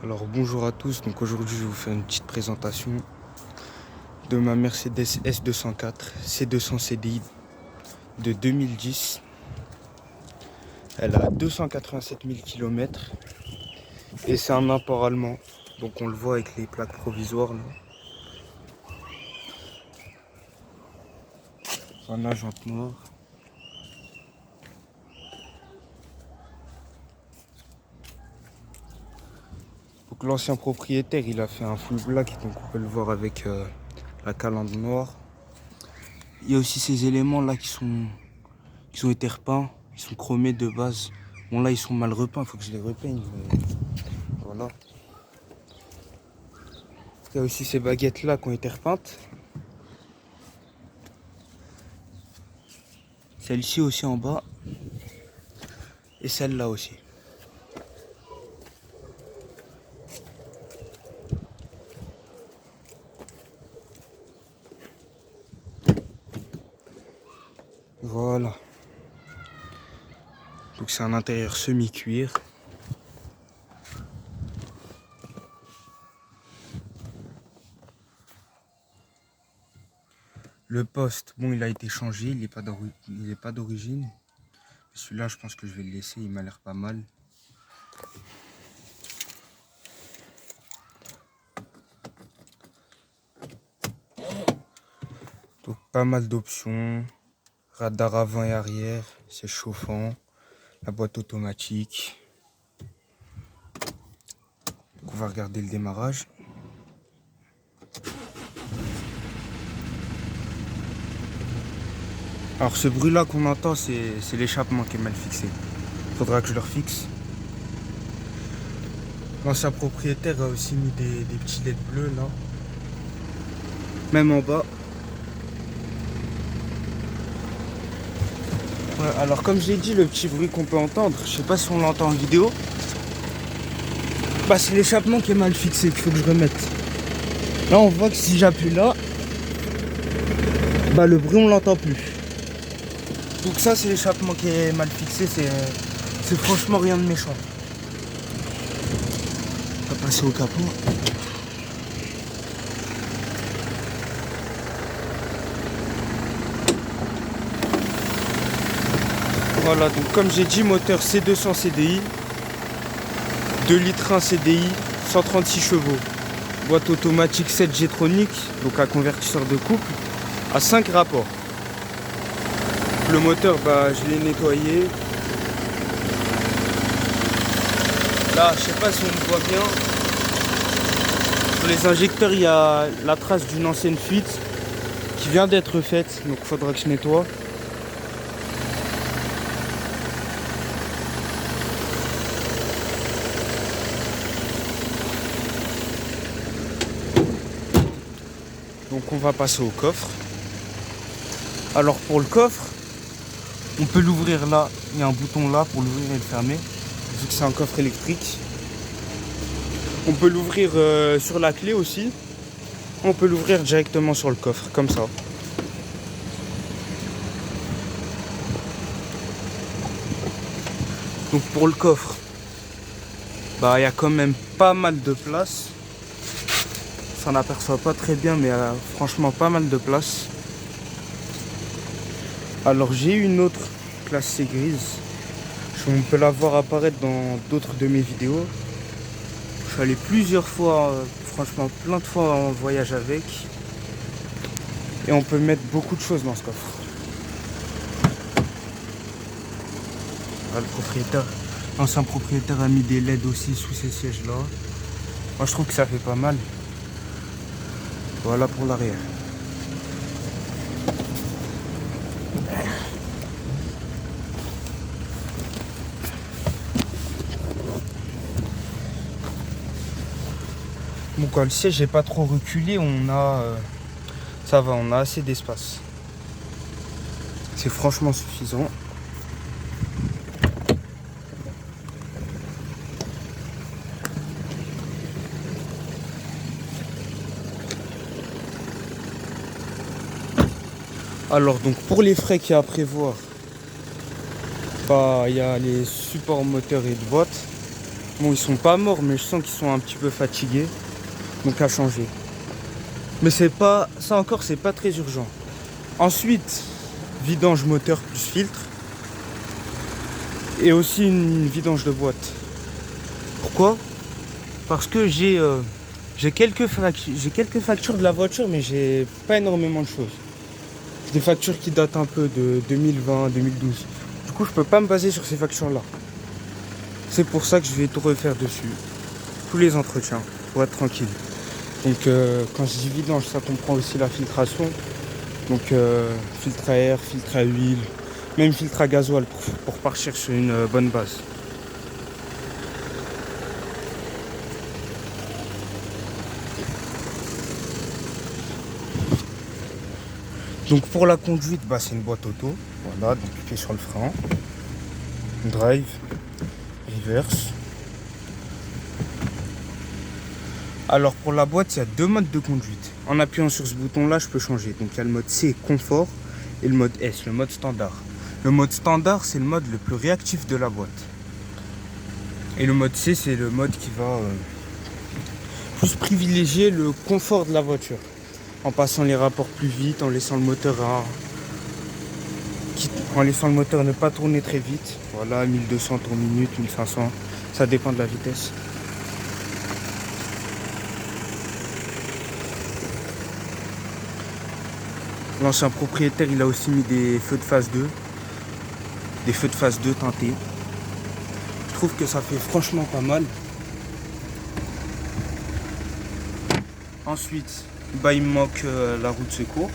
Alors bonjour à tous, donc aujourd'hui je vais vous faire une petite présentation de ma Mercedes S204 C200 CDI de 2010. Elle a 287 000 km et c'est un import allemand, donc on le voit avec les plaques provisoires là. Voilà, jante noire. Donc l'ancien propriétaire il a fait un full black, donc on peut le voir avec la calandre noire. Il y a aussi ces éléments là qui ont été repeints, ils sont chromés de base. Bon là ils sont mal repeints, il faut que je les repeigne. Mais... voilà. Il y a aussi ces baguettes là qui ont été repeintes. Celle-ci aussi en bas. Et celle-là aussi. Voilà. Donc c'est un intérieur semi-cuir. Le poste, bon il a été changé, il n'est pas d'origine. Celui-là je pense que je vais le laisser, il m'a l'air pas mal. Donc pas mal d'options. Radar avant et arrière, c'est chauffant. La boîte automatique. Donc on va regarder le démarrage. Alors ce bruit là qu'on entend, c'est l'échappement qui est mal fixé. Faudra que je le refixe. L'ancien propriétaire a aussi mis des petits LED bleus là. Même en bas. Ouais, alors comme je l'ai dit, le petit bruit qu'on peut entendre, je sais pas si on l'entend en vidéo. Bah c'est l'échappement qui est mal fixé qu'il faut que je remette. Là on voit que si j'appuie là, bah le bruit on l'entend plus. Donc ça c'est l'échappement qui est mal fixé, c'est franchement rien de méchant. On va passer au capot. Voilà, donc comme j'ai dit, moteur C200 CDI, 2 litres 1 CDI, 136 chevaux. Boîte automatique 7 G-tronic, donc un convertisseur de couple, à 5 rapports. Le moteur, bah, je l'ai nettoyé. Là, je sais pas si on me voit bien. Sur les injecteurs, il y a la trace d'une ancienne fuite qui vient d'être faite, donc il faudra que je nettoie. Donc on va passer au coffre. Alors pour le coffre, on peut l'ouvrir là. Il y a un bouton là pour l'ouvrir et le fermer. Vu que c'est un coffre électrique. On peut l'ouvrir sur la clé aussi. On peut l'ouvrir directement sur le coffre, comme ça. Donc pour le coffre, bah il y a quand même pas mal de place. Ça n'aperçoit pas très bien, mais franchement pas mal de place. Alors j'ai une autre classe C grise. On peut la voir apparaître dans d'autres de mes vidéos. Je suis allé plusieurs fois, franchement plein de fois en voyage avec. Et on peut mettre beaucoup de choses dans ce coffre. Là, le propriétaire, l'ancien propriétaire a mis des LED aussi sous ces sièges là. Moi je trouve que ça fait pas mal. Voilà pour l'arrière. Bon, quand le siège n'est pas trop reculé, ça va, on a assez d'espace. C'est franchement suffisant. Alors donc pour les frais qu'il y a à prévoir, bah il y a les supports moteurs et de boîte. Bon, ils sont pas morts, mais je sens qu'ils sont un petit peu fatigués. Donc à changer. Mais c'est pas, ça encore, c'est pas très urgent. Ensuite, vidange moteur plus filtre. Et aussi une vidange de boîte. Pourquoi? Parce que j'ai quelques factures de la voiture, mais j'ai pas énormément de choses. Des factures qui datent un peu de 2020, 2012. Du coup, je peux pas me baser sur ces factures-là. C'est pour ça que je vais tout refaire dessus. Tous les entretiens, pour être tranquille. Donc, quand je dis vidange, ça comprend aussi la filtration. Donc, filtre à air, filtre à huile, même filtre à gasoil pour partir sur une bonne base. Donc pour la conduite, bah, c'est une boîte auto. Voilà, donc pied sur le frein. Drive, reverse. Alors pour la boîte, il y a deux modes de conduite. En appuyant sur ce bouton-là, je peux changer. Donc il y a le mode C, confort, et le mode S, le mode standard. Le mode standard, c'est le mode le plus réactif de la boîte. Et le mode C, c'est le mode qui va plus privilégier le confort de la voiture. En passant les rapports plus vite, en laissant le moteur ne pas tourner très vite. Voilà, 1200 tours minute, 1500, ça dépend de la vitesse. L'ancien propriétaire, il a aussi mis des feux de phase 2, des feux de phase 2 teintés. Je trouve que ça fait franchement pas mal. Ensuite, bah, il me manque la roue de secours.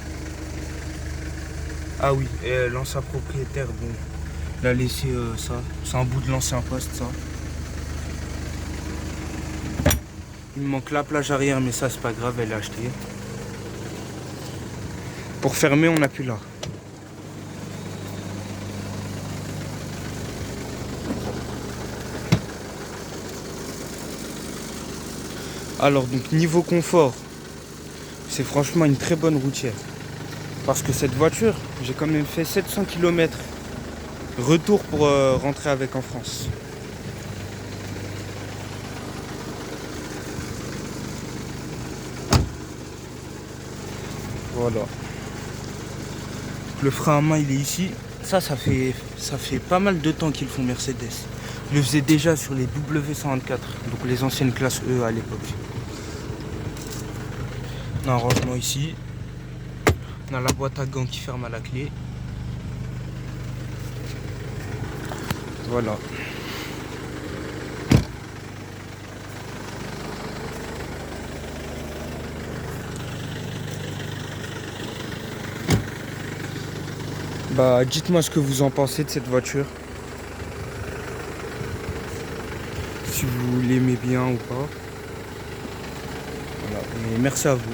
Ah oui, et l'ancien propriétaire, bon, il a laissé ça. C'est un bout de l'ancien poste, ça. Il me manque la plage arrière, mais ça, c'est pas grave, elle est achetée. Pour fermer, on appuie là. Alors, donc, niveau confort, c'est franchement une très bonne routière. Parce que cette voiture, j'ai quand même fait 700 km retour pour rentrer avec en France. Voilà. Le frein à main, il est ici. Ça fait pas mal de temps qu'ils font Mercedes. Je le faisais déjà sur les W124, donc les anciennes classes E à l'époque. On a un rangement ici. On a la boîte à gants qui ferme à la clé. Voilà. Bah, dites-moi ce que vous en pensez de cette voiture. Si vous l'aimez bien ou pas. Voilà. Et merci à vous.